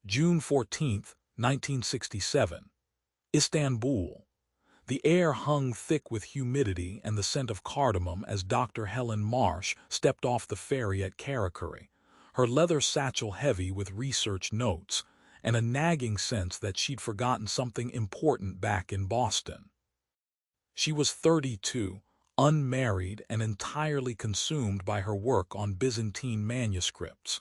June 14, 1967. Istanbul. The air hung thick with humidity and the scent of cardamom as Dr. Helen Marsh stepped off the ferry at Karakuri, her leather satchel heavy with research notes, and a nagging sense that she'd forgotten something important back in Boston. She was 32, unmarried and entirely consumed by her work on Byzantine manuscripts,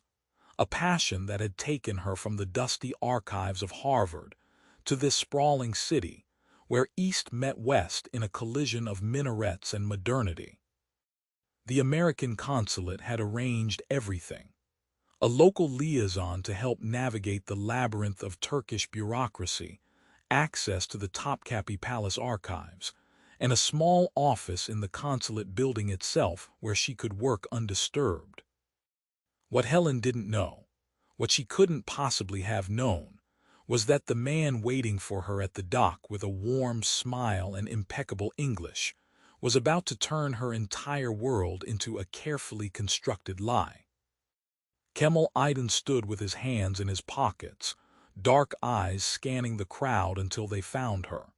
a passion that had taken her from the dusty archives of Harvard to this sprawling city, where East met West in a collision of minarets and modernity. The American consulate had arranged everything: a local liaison to help navigate the labyrinth of Turkish bureaucracy, access to the Topkapi Palace archives, and a small office in the consulate building itself where she could work undisturbed. What Helen didn't know, what she couldn't possibly have known, was that the man waiting for her at the dock with a warm smile and impeccable English was about to turn her entire world into a carefully constructed lie. Kemal Aydin stood with his hands in his pockets, dark eyes scanning the crowd until they found her.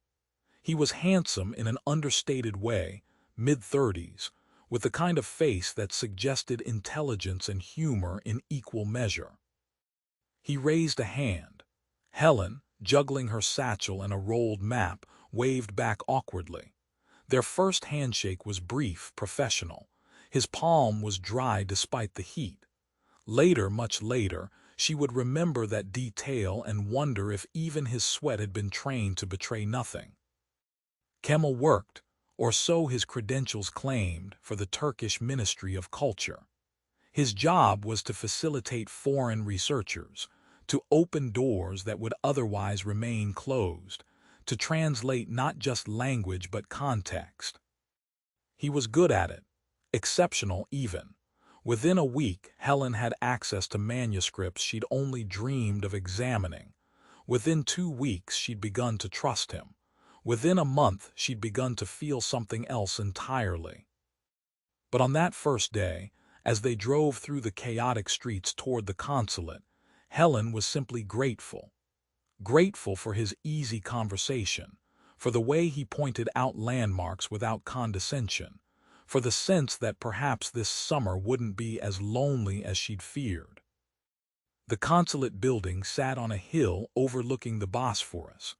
He was handsome in an understated way, mid-30s, with the kind of face that suggested intelligence and humor in equal measure. He raised a hand. Helen, juggling her satchel and a rolled map, waved back awkwardly. Their first handshake was brief, professional. His palm was dry despite the heat. Later, much later, she would remember that detail and wonder if even his sweat had been trained to betray nothing. Kemal worked, or so his credentials claimed, for the Turkish Ministry of Culture. His job was to facilitate foreign researchers, to open doors that would otherwise remain closed, to translate not just language but context. He was good at it, exceptional even. Within a week, Helen had access to manuscripts she'd only dreamed of examining. Within 2 weeks, she'd begun to trust him. Within a month, she'd begun to feel something else entirely. But on that first day, as they drove through the chaotic streets toward the consulate, Helen was simply grateful. Grateful for his easy conversation, for the way he pointed out landmarks without condescension, for the sense that perhaps this summer wouldn't be as lonely as she'd feared. The consulate building sat on a hill overlooking the Bosphorus,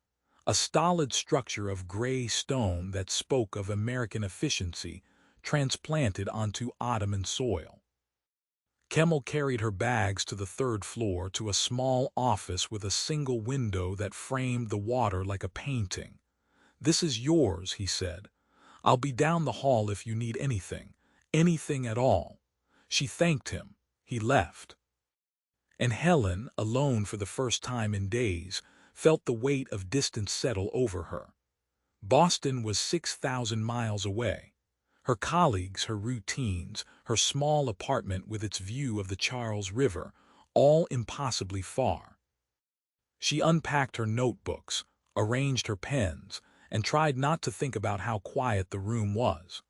a stolid structure of gray stone that spoke of American efficiency transplanted onto Ottoman soil. Kemal carried her bags to the 3rd floor to a small office with a single window that framed the water like a painting. "This is yours," he said. "I'll be down the hall if you need anything, anything at all." She thanked him. He left. And Helen, alone for the first time in days, felt the weight of distance settle over her. Boston was 6,000 miles away. Her colleagues, her routines, her small apartment with its view of the Charles River, all impossibly far. She unpacked her notebooks, arranged her pens, and tried not to think about how quiet the room was.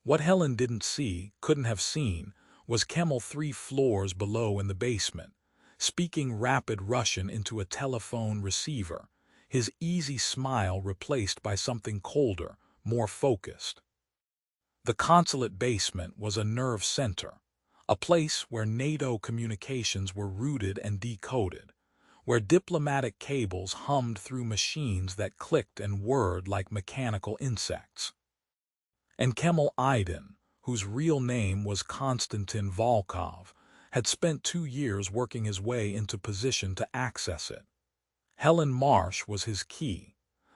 What Helen didn't see, couldn't have seen, was Kemal 3 floors below in the basement, speaking rapid Russian into a telephone receiver, his easy smile replaced by something colder, more focused. The consulate basement was a nerve center, a place where NATO communications were routed and decoded, where diplomatic cables hummed through machines that clicked and whirred like mechanical insects. And Kemal Aydin, whose real name was Konstantin Volkov, had spent 2 years working his way into position to access it. Helen Marsh was his key,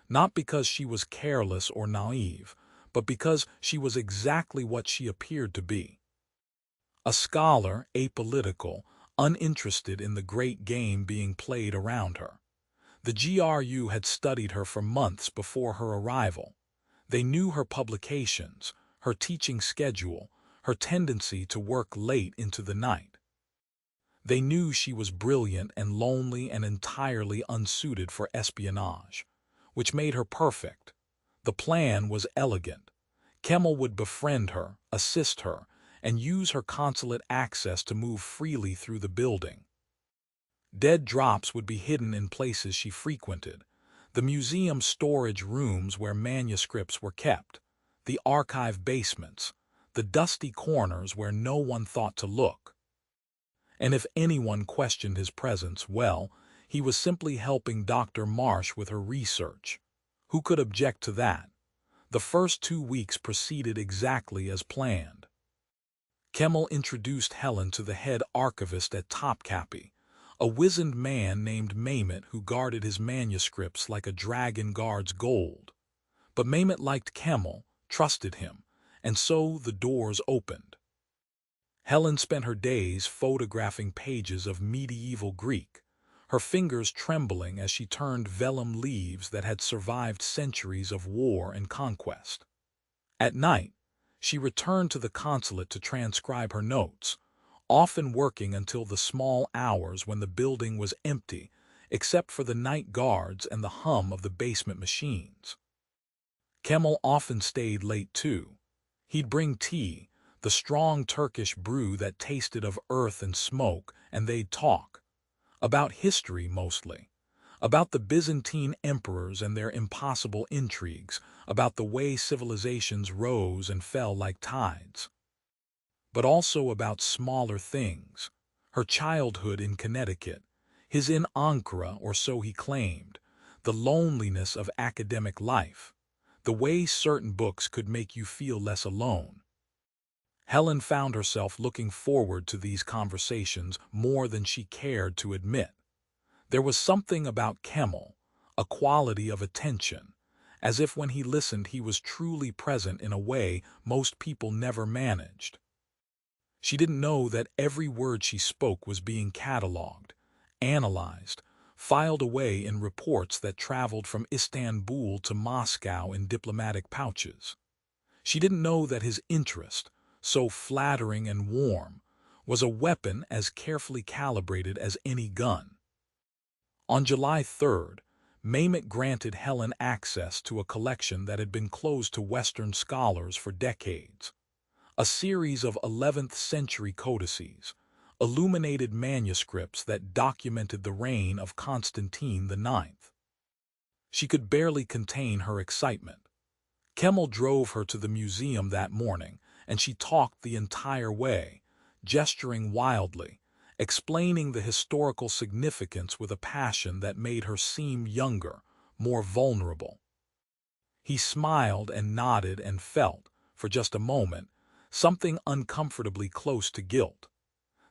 not because she was careless or naive, but because she was exactly what she appeared to be. A scholar, apolitical, uninterested in the great game being played around her. The GRU had studied her for months before her arrival. They knew her publications, her teaching schedule, her tendency to work late into the night. They knew she was brilliant and lonely and entirely unsuited for espionage, which made her perfect. The plan was elegant. Kemal would befriend her, assist her, and use her consulate access to move freely through the building. Dead drops would be hidden in places she frequented: the museum storage rooms where manuscripts were kept, the archive basements, the dusty corners where no one thought to look. And if anyone questioned his presence, well, he was simply helping Dr. Marsh with her research. Who could object to that? The first 2 weeks proceeded exactly as planned. Kemal introduced Helen to the head archivist at Topkapi, a wizened man named Mehmet who guarded his manuscripts like a dragon guards gold. But Mehmet liked Kemal, trusted him, and so the doors opened. Helen spent her days photographing pages of medieval Greek, her fingers trembling as she turned vellum leaves that had survived centuries of war and conquest. At night, she returned to the consulate to transcribe her notes, often working until the small hours when the building was empty, except for the night guards and the hum of the basement machines. Kemal often stayed late too. He'd bring tea, the strong Turkish brew that tasted of earth and smoke, and they'd talk. About history mostly. About the Byzantine emperors and their impossible intrigues, about the way civilizations rose and fell like tides. But also about smaller things: her childhood in Connecticut, his in Ankara, or so he claimed, the loneliness of academic life, the way certain books could make you feel less alone. Helen found herself looking forward to these conversations more than she cared to admit. There was something about Kemal, a quality of attention, as if when he listened he was truly present in a way most people never managed. She didn't know that every word she spoke was being catalogued, analyzed, filed away in reports that traveled from Istanbul to Moscow in diplomatic pouches. She didn't know that his interest, so flattering and warm, was a weapon as carefully calibrated as any gun. On July 3rd, Mehmet granted Helen access to a collection that had been closed to Western scholars for decades. A series of 11th century codices, illuminated manuscripts that documented the reign of Constantine IX. She could barely contain her excitement. Kemal drove her to the museum that morning, and she talked the entire way, gesturing wildly, explaining the historical significance with a passion that made her seem younger, more vulnerable. He smiled and nodded and felt, for just a moment, something uncomfortably close to guilt.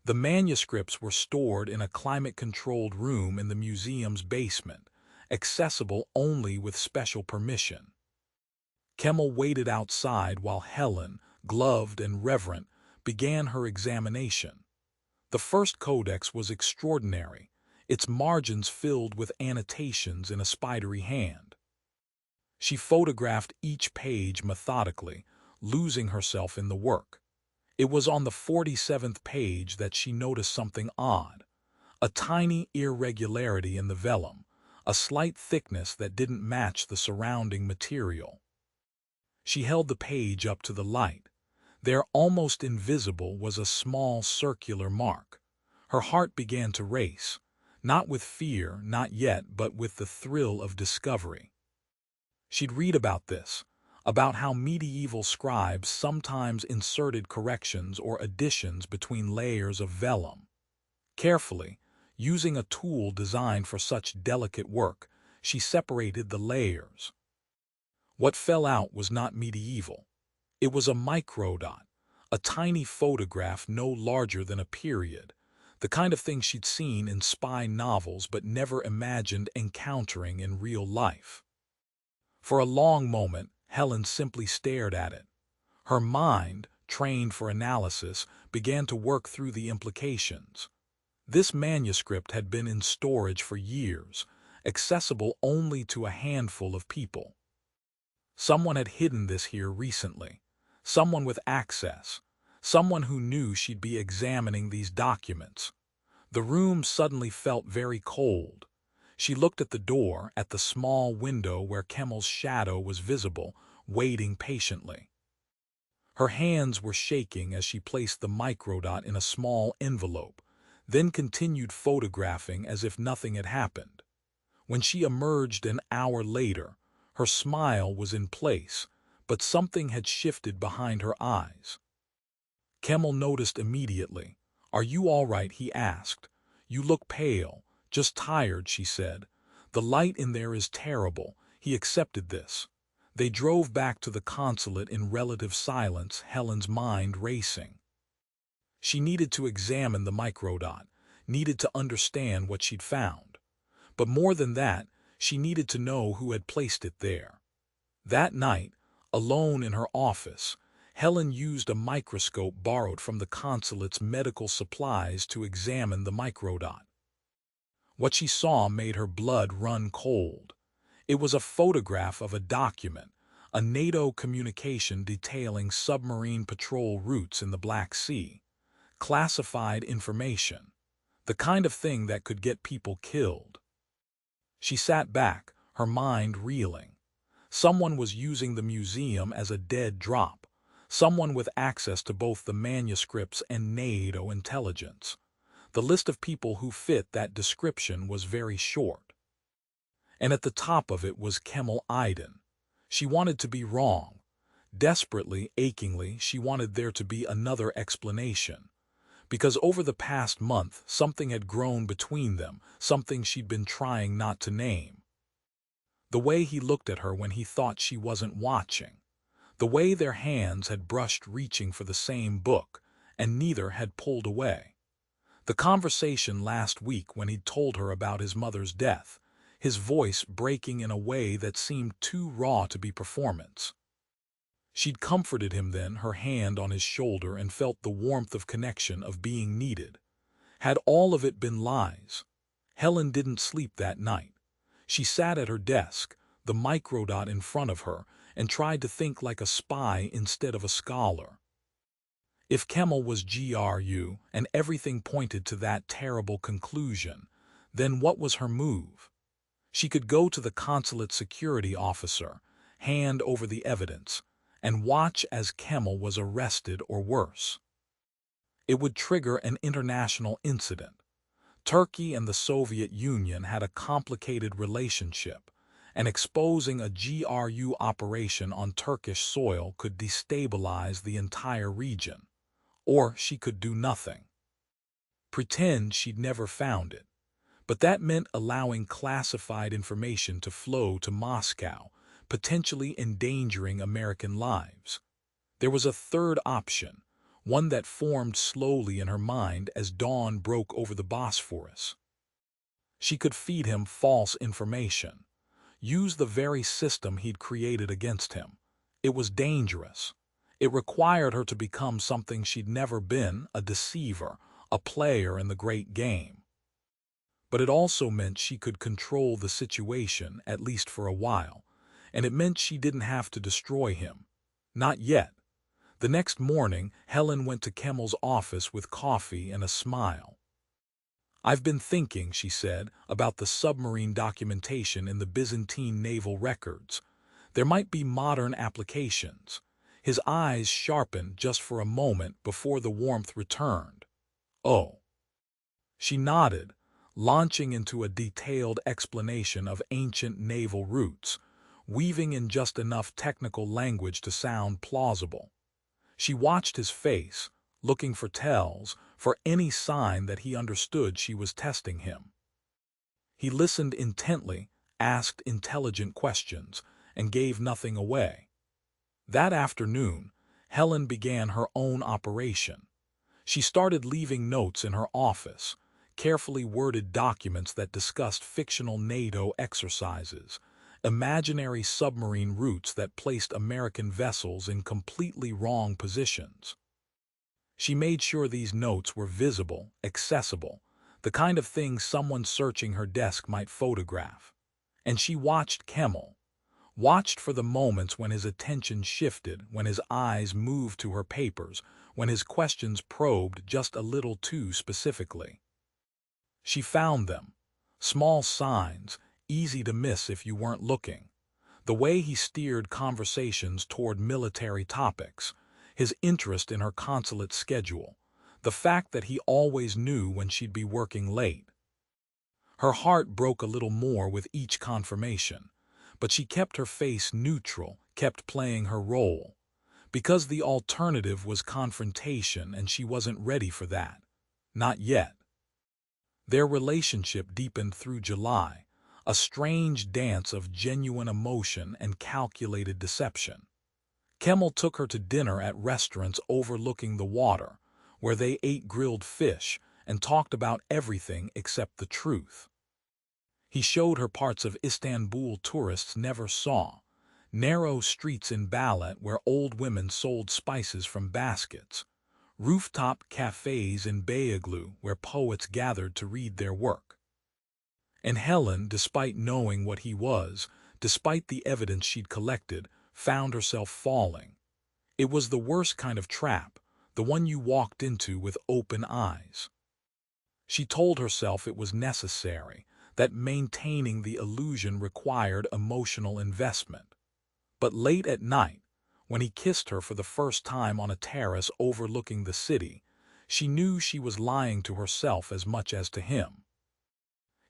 The manuscripts were stored in a climate-controlled room in the museum's basement, accessible only with special permission. Kemal waited outside while Helen, gloved and reverent, began her examination. The first codex was extraordinary, its margins filled with annotations in a spidery hand. She photographed each page methodically, losing herself in the work. It was on the 47th page that she noticed something odd: a tiny irregularity in the vellum, a slight thickness that didn't match the surrounding material. She held the page up to the light. There, almost invisible, was a small circular mark. Her heart began to race, not with fear, not yet, but with the thrill of discovery. She'd read about this, about how medieval scribes sometimes inserted corrections or additions between layers of vellum. Carefully, using a tool designed for such delicate work, she separated the layers. What fell out was not medieval. It was a microdot, a tiny photograph no larger than a period, the kind of thing she'd seen in spy novels but never imagined encountering in real life. For a long moment, Helen simply stared at it. Her mind, trained for analysis, began to work through the implications. This manuscript had been in storage for years, accessible only to a handful of people. Someone had hidden this here recently, someone with access, someone who knew she'd be examining these documents. The room suddenly felt very cold. She looked at the door, at the small window where Kemal's shadow was visible, waiting patiently. Her hands were shaking as she placed the microdot in a small envelope, then continued photographing as if nothing had happened. When she emerged an hour later, her smile was in place, but something had shifted behind her eyes. Kemal noticed immediately. "Are you all right?" he asked. "You look pale." "Just tired," she said. "The light in there is terrible." He accepted this. They drove back to the consulate in relative silence, Helen's mind racing. She needed to examine the microdot, needed to understand what she'd found. But more than that, she needed to know who had placed it there. That night, alone in her office, Helen used a microscope borrowed from the consulate's medical supplies to examine the microdot. What she saw made her blood run cold. It was a photograph of a document, a NATO communication detailing submarine patrol routes in the Black Sea. Classified information. The kind of thing that could get people killed. She sat back, her mind reeling. Someone was using the museum as a dead drop. Someone with access to both the manuscripts and NATO intelligence. The list of people who fit that description was very short. And at the top of it was Kemal Aydin. She wanted to be wrong. Desperately, achingly, she wanted there to be another explanation. Because over the past month, something had grown between them, something she'd been trying not to name. The way he looked at her when he thought she wasn't watching. The way their hands had brushed reaching for the same book, and neither had pulled away. The conversation last week when he'd told her about his mother's death, his voice breaking in a way that seemed too raw to be performance. She'd comforted him then, her hand on his shoulder, and felt the warmth of connection, of being needed. Had all of it been lies? Helen didn't sleep that night. She sat at her desk, the microdot in front of her, and tried to think like a spy instead of a scholar. If Kemal was GRU, and everything pointed to that terrible conclusion, then what was her move? She could go to the consulate security officer, hand over the evidence, and watch as Kemal was arrested or worse. It would trigger an international incident. Turkey and the Soviet Union had a complicated relationship, and exposing a GRU operation on Turkish soil could destabilize the entire region. Or she could do nothing. Pretend she'd never found it. But that meant allowing classified information to flow to Moscow, potentially endangering American lives. There was a third option, one that formed slowly in her mind as dawn broke over the Bosphorus. She could feed him false information, use the very system he'd created against him. It was dangerous. It required her to become something she'd never been, a deceiver, a player in the great game. But it also meant she could control the situation, at least for a while, and it meant she didn't have to destroy him. Not yet. The next morning, Helen went to Kemal's office with coffee and a smile. "I've been thinking," she said, "about the submarine documentation in the Byzantine naval records. There might be modern applications." His eyes sharpened just for a moment before the warmth returned. "Oh." She nodded, launching into a detailed explanation of ancient naval routes, weaving in just enough technical language to sound plausible. She watched his face, looking for tells, for any sign that he understood she was testing him. He listened intently, asked intelligent questions, and gave nothing away. That afternoon, Helen began her own operation. She started leaving notes in her office, carefully worded documents that discussed fictional NATO exercises, imaginary submarine routes that placed American vessels in completely wrong positions. She made sure these notes were visible, accessible, the kind of thing someone searching her desk might photograph. And she watched Kemal, watched for the moments when his attention shifted, when his eyes moved to her papers, when his questions probed just a little too specifically. She found them. Small signs, easy to miss if you weren't looking. The way he steered conversations toward military topics, his interest in her consulate schedule, the fact that he always knew when she'd be working late. Her heart broke a little more with each confirmation, but she kept her face neutral, kept playing her role, because the alternative was confrontation and she wasn't ready for that. Not yet. Their relationship deepened through July, a strange dance of genuine emotion and calculated deception. Kemal took her to dinner at restaurants overlooking the water, where they ate grilled fish and talked about everything except the truth. He showed her parts of Istanbul tourists never saw, narrow streets in Balat where old women sold spices from baskets, rooftop cafes in Beyoğlu where poets gathered to read their work. And Helen, despite knowing what he was, despite the evidence she'd collected, found herself falling. It was the worst kind of trap, the one you walked into with open eyes. She told herself it was necessary, that maintaining the illusion required emotional investment. But late at night, when he kissed her for the first time on a terrace overlooking the city, she knew she was lying to herself as much as to him.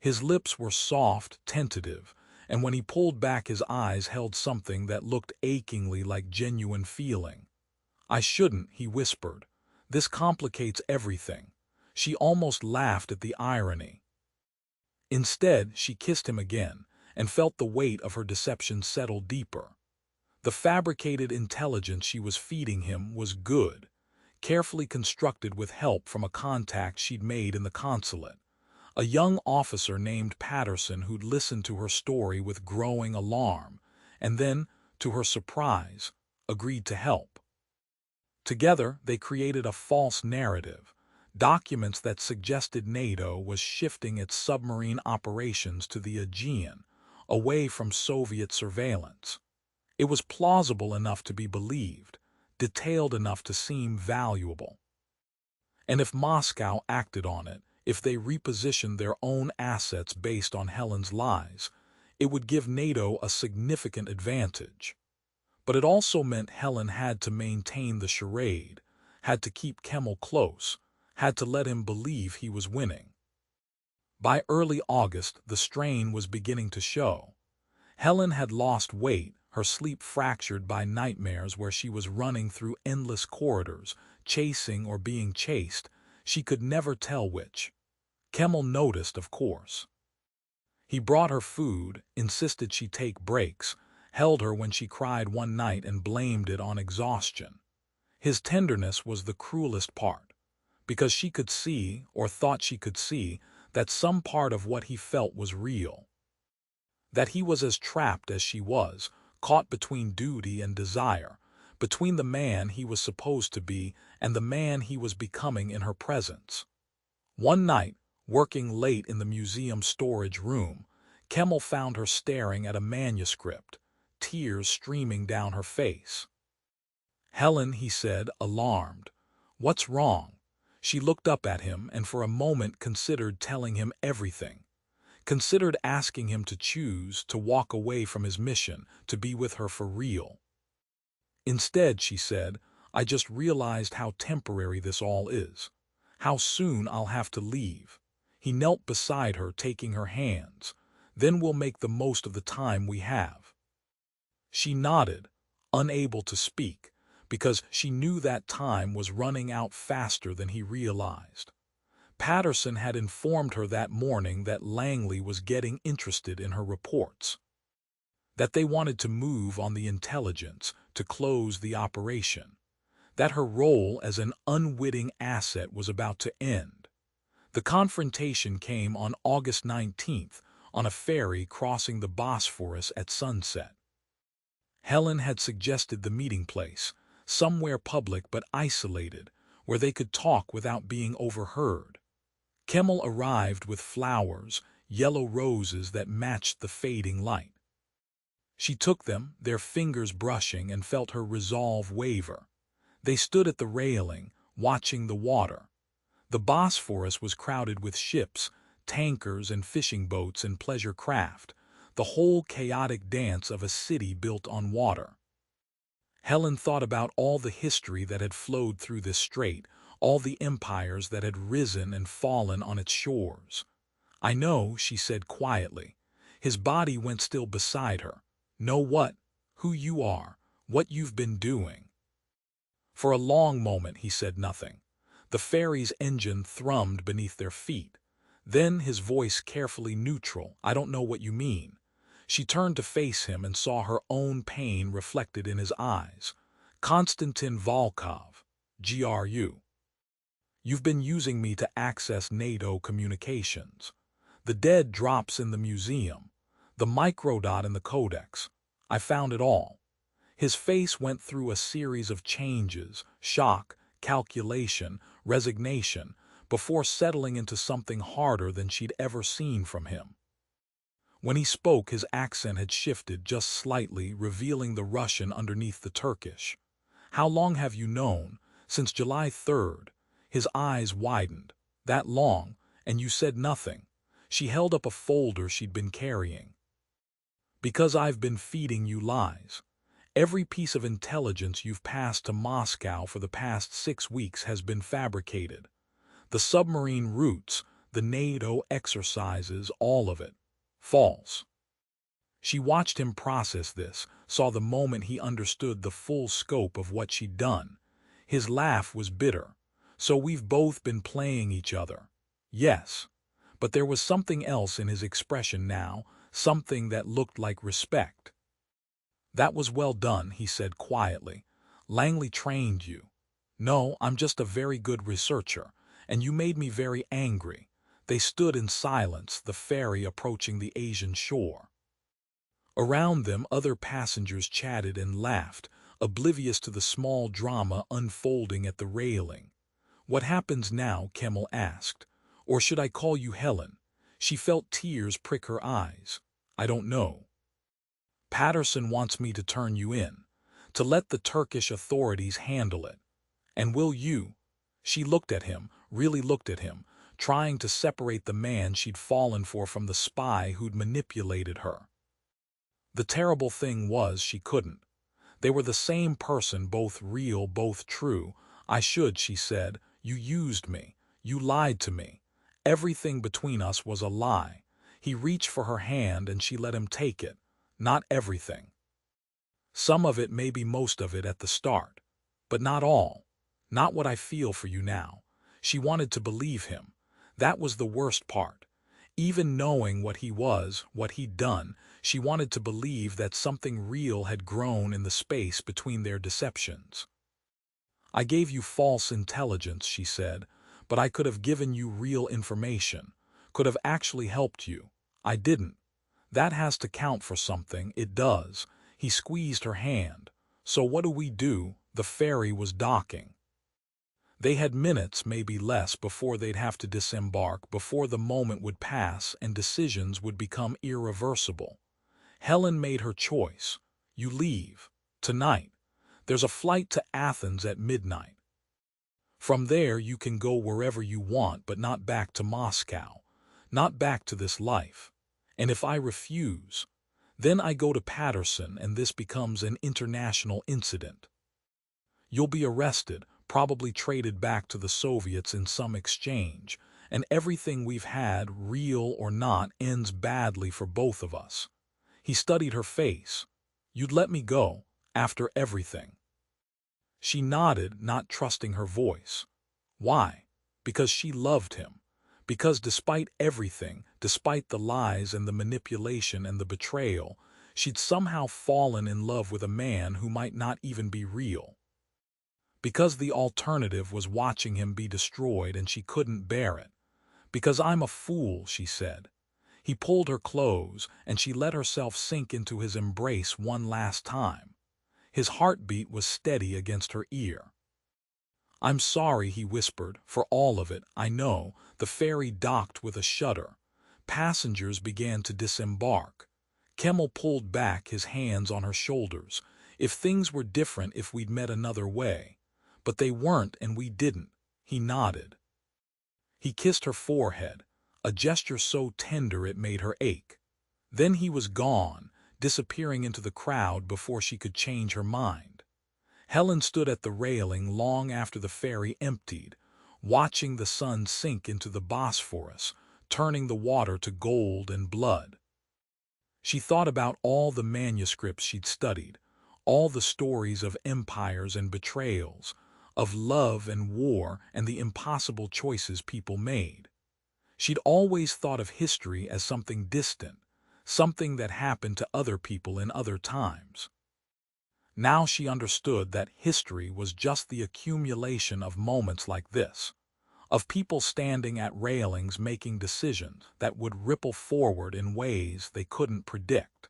His lips were soft, tentative, and when he pulled back his eyes held something that looked achingly like genuine feeling. "I shouldn't," he whispered. "This complicates everything." She almost laughed at the irony. Instead, she kissed him again and felt the weight of her deception settle deeper. The fabricated intelligence she was feeding him was good, carefully constructed with help from a contact she'd made in the consulate, a young officer named Patterson who'd listened to her story with growing alarm, and then, to her surprise, agreed to help. Together, they created a false narrative, documents that suggested NATO was shifting its submarine operations to the Aegean, away from Soviet surveillance. It was plausible enough to be believed, detailed enough to seem valuable. And if Moscow acted on it, if they repositioned their own assets based on Helen's lies, it would give NATO a significant advantage. But it also meant Helen had to maintain the charade, had to keep Kemal close, had to let him believe he was winning. By early August, the strain was beginning to show. Helen had lost weight, her sleep fractured by nightmares where she was running through endless corridors, chasing or being chased. She could never tell which. Kemal noticed, of course. He brought her food, insisted she take breaks, held her when she cried one night and blamed it on exhaustion. His tenderness was the cruelest part, because she could see, or thought she could see, that some part of what he felt was real. That he was as trapped as she was, caught between duty and desire, between the man he was supposed to be and the man he was becoming in her presence. One night, working late in the museum storage room, Kemal found her staring at a manuscript, tears streaming down her face. "Helen," he said, alarmed. "What's wrong?" She looked up at him and for a moment considered telling him everything, considered asking him to choose, to walk away from his mission, to be with her for real. Instead, she said, "I just realized how temporary this all is, how soon I'll have to leave." He knelt beside her, taking her hands. "Then we'll make the most of the time we have." She nodded, unable to speak, because she knew that time was running out faster than he realized. Patterson had informed her that morning that Langley was getting interested in her reports, that they wanted to move on the intelligence, to close the operation, that her role as an unwitting asset was about to end. The confrontation came on August 19th, on a ferry crossing the Bosphorus at sunset. Helen had suggested the meeting place, somewhere public but isolated, where they could talk without being overheard. Kemal arrived with flowers, yellow roses that matched the fading light. She took them, their fingers brushing, and felt her resolve waver. They stood at the railing, watching the water. The Bosphorus was crowded with ships, tankers and fishing boats and pleasure craft, the whole chaotic dance of a city built on water. Helen thought about all the history that had flowed through this strait, all the empires that had risen and fallen on its shores. "I know," she said quietly. His body went still beside her. "Know what? Who you are, what you've been doing." For a long moment he said nothing. The ferry's engine thrummed beneath their feet. Then his voice carefully neutral. "I don't know what you mean." She turned to face him and saw her own pain reflected in his eyes. "Konstantin Volkov, GRU. You've been using me to access NATO communications. The dead drops in the museum, the microdot in the codex. I found it all." His face went through a series of changes, shock, calculation, resignation, before settling into something harder than she'd ever seen from him. When he spoke, his accent had shifted just slightly, revealing the Russian underneath the Turkish. "How long have you known?" "Since July 3rd. His eyes widened. "That long, and you said nothing." She held up a folder she'd been carrying. "Because I've been feeding you lies. Every piece of intelligence you've passed to Moscow for the past 6 weeks has been fabricated. The submarine routes, the NATO exercises, all of it. False." She watched him process this, saw the moment he understood the full scope of what she'd done. His laugh was bitter. "So we've both been playing each other." "Yes." But there was something else in his expression now, something that looked like respect. "That was well done," he said quietly. "Langley trained you." "No, I'm just a very good researcher, and you made me very angry." They stood in silence, the ferry approaching the Asian shore. Around them, other passengers chatted and laughed, oblivious to the small drama unfolding at the railing. "What happens now?" Kemal asked. "Or should I call you Helen?" She felt tears prick her eyes. "I don't know. Patterson wants me to turn you in, to let the Turkish authorities handle it. And will you?" She looked at him, really looked at him, trying to separate the man she'd fallen for from the spy who'd manipulated her. The terrible thing was she couldn't. They were the same person, both real, both true. "I should," she said. "You used me. You lied to me. Everything between us was a lie." He reached for her hand and she let him take it. "Not everything. Some of it, maybe most of it at the start. But not all. Not what I feel for you now." She wanted to believe him. That was the worst part. Even knowing what he was, what he'd done, she wanted to believe that something real had grown in the space between their deceptions. "I gave you false intelligence," she said, "but I could have given you real information, could have actually helped you. I didn't. That has to count for something, it does." He squeezed her hand. "So what do we do?" The ferry was docking. They had minutes, maybe less, before they'd have to disembark, before the moment would pass and decisions would become irreversible. Helen made her choice. "You leave. Tonight. There's a flight to Athens at midnight. From there you can go wherever you want, but not back to Moscow. Not back to this life. And if I refuse, then I go to Patterson and this becomes an international incident. You'll be arrested, probably traded back to the Soviets in some exchange, and everything we've had, real or not, ends badly for both of us." He studied her face. "You'd let me go, after everything?" She nodded, not trusting her voice. Why? Because she loved him. Because despite everything, despite the lies and the manipulation and the betrayal, she'd somehow fallen in love with a man who might not even be real. Because the alternative was watching him be destroyed and she couldn't bear it. "Because I'm a fool," she said. He pulled her close and she let herself sink into his embrace one last time. His heartbeat was steady against her ear. "I'm sorry," he whispered, "for all of it, I know." The ferry docked with a shudder. Passengers began to disembark. Kemal pulled back, his hands on her shoulders. "If things were different, if we'd met another way. But they weren't and we didn't." He nodded. He kissed her forehead, a gesture so tender it made her ache. Then he was gone, disappearing into the crowd before she could change her mind. Helen stood at the railing long after the ferry emptied, watching the sun sink into the Bosphorus, turning the water to gold and blood. She thought about all the manuscripts she'd studied, all the stories of empires and betrayals, of love and war and the impossible choices people made. She'd always thought of history as something distant, something that happened to other people in other times. Now she understood that history was just the accumulation of moments like this, of people standing at railings making decisions that would ripple forward in ways they couldn't predict.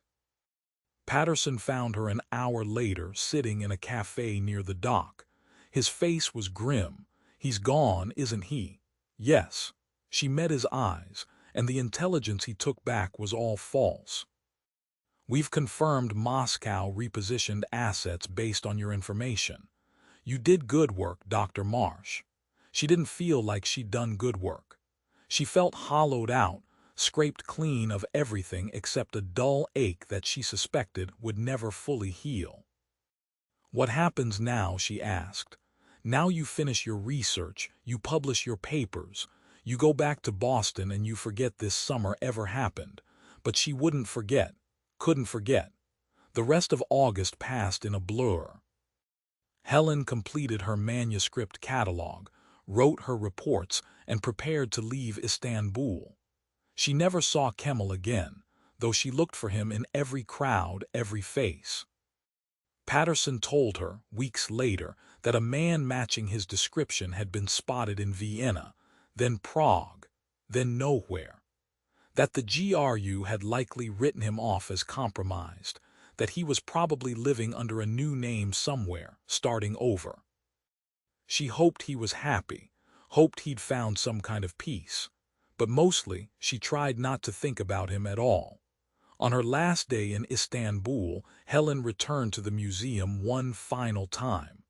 Patterson found her an hour later sitting in a cafe near the dock. His face was grim. "He's gone, isn't he?" "Yes." She met his eyes, and the intelligence he took back was all false. "We've confirmed Moscow repositioned assets based on your information. You did good work, Dr. Marsh." She didn't feel like she'd done good work. She felt hollowed out, scraped clean of everything except a dull ache that she suspected would never fully heal. "What happens now?" she asked. "Now you finish your research, you publish your papers, you go back to Boston and you forget this summer ever happened." But she wouldn't forget, couldn't forget. The rest of August passed in a blur. Helen completed her manuscript catalog, wrote her reports, and prepared to leave Istanbul. She never saw Kemal again, though she looked for him in every crowd, every face. Patterson told her, weeks later, that a man matching his description had been spotted in Vienna, then Prague, then nowhere. That the GRU had likely written him off as compromised, that he was probably living under a new name somewhere, starting over. She hoped he was happy, hoped he'd found some kind of peace, but mostly she tried not to think about him at all. On her last day in Istanbul, Helen returned to the museum one final time.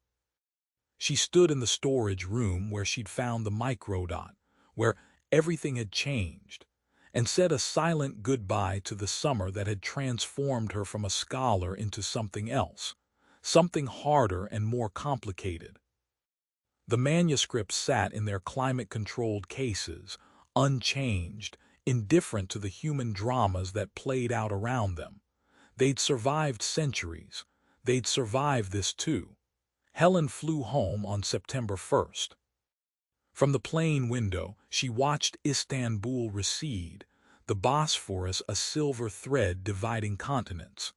She stood in the storage room where she'd found the microdot, where everything had changed, and said a silent goodbye to the summer that had transformed her from a scholar into something else, something harder and more complicated. The manuscripts sat in their climate-controlled cases, unchanged, indifferent to the human dramas that played out around them. They'd survived centuries. They'd survive this too. Helen flew home on September 1st. From the plane window, she watched Istanbul recede, the Bosphorus a silver thread dividing continents.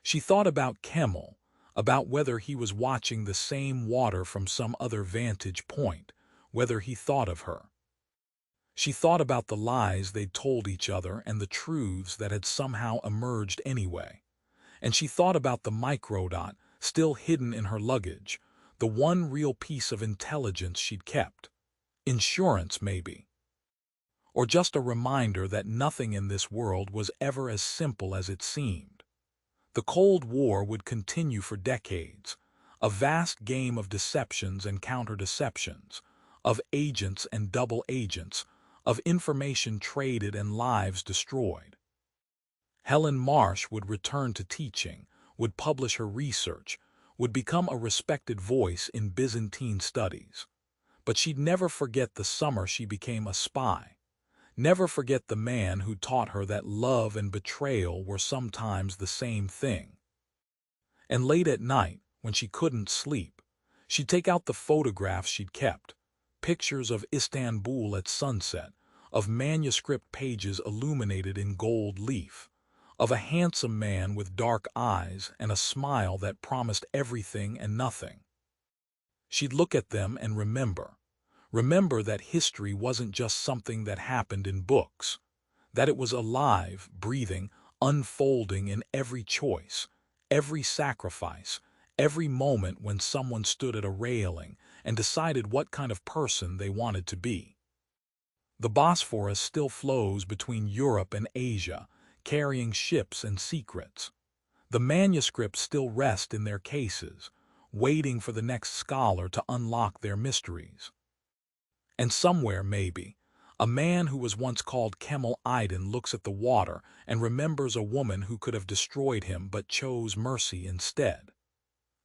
She thought about Kemal, about whether he was watching the same water from some other vantage point, whether he thought of her. She thought about the lies they'd told each other and the truths that had somehow emerged anyway. And she thought about the microdot, still hidden in her luggage, the one real piece of intelligence she'd kept. Insurance, maybe. Or just a reminder that nothing in this world was ever as simple as it seemed. The Cold War would continue for decades, a vast game of deceptions and counter-deceptions, of agents and double agents, of information traded and lives destroyed. Helen Marsh would return to teaching, would publish her research, would become a respected voice in Byzantine studies. But she'd never forget the summer she became a spy, never forget the man who taught her that love and betrayal were sometimes the same thing. And late at night, when she couldn't sleep, she'd take out the photographs she'd kept, pictures of Istanbul at sunset, of manuscript pages illuminated in gold leaf, of a handsome man with dark eyes and a smile that promised everything and nothing. She'd look at them and remember that history wasn't just something that happened in books, that it was alive, breathing, unfolding in every choice, every sacrifice, every moment when someone stood at a railing and decided what kind of person they wanted to be. The Bosphorus still flows between Europe and Asia, carrying ships and secrets. The manuscripts still rest in their cases, waiting for the next scholar to unlock their mysteries. And somewhere, maybe, a man who was once called Kemal Aydin looks at the water and remembers a woman who could have destroyed him but chose mercy instead.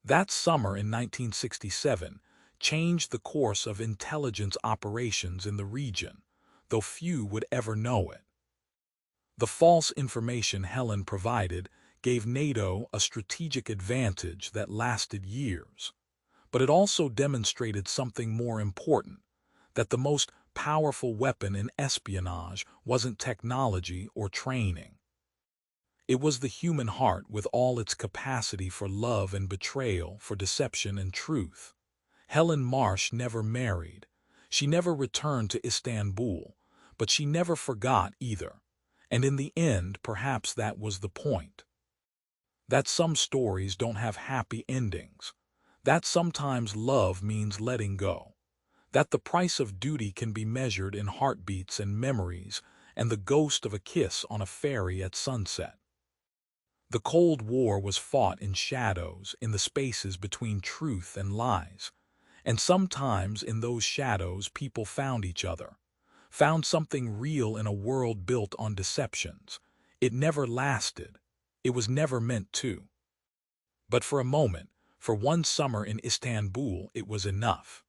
That summer in 1967, changed the course of intelligence operations in the region, though few would ever know it. The false information Helen provided gave NATO a strategic advantage that lasted years, but it also demonstrated something more important, that the most powerful weapon in espionage wasn't technology or training. It was the human heart with all its capacity for love and betrayal, for deception and truth. Helen Marsh never married. She never returned to Istanbul, but she never forgot either. And in the end, perhaps that was the point. That some stories don't have happy endings. That sometimes love means letting go. That the price of duty can be measured in heartbeats and memories and the ghost of a kiss on a ferry at sunset. The Cold War was fought in shadows, in the spaces between truth and lies. And sometimes in those shadows people found each other, found something real in a world built on deceptions. It never lasted. It was never meant to. But for a moment, for one summer in Istanbul, it was enough.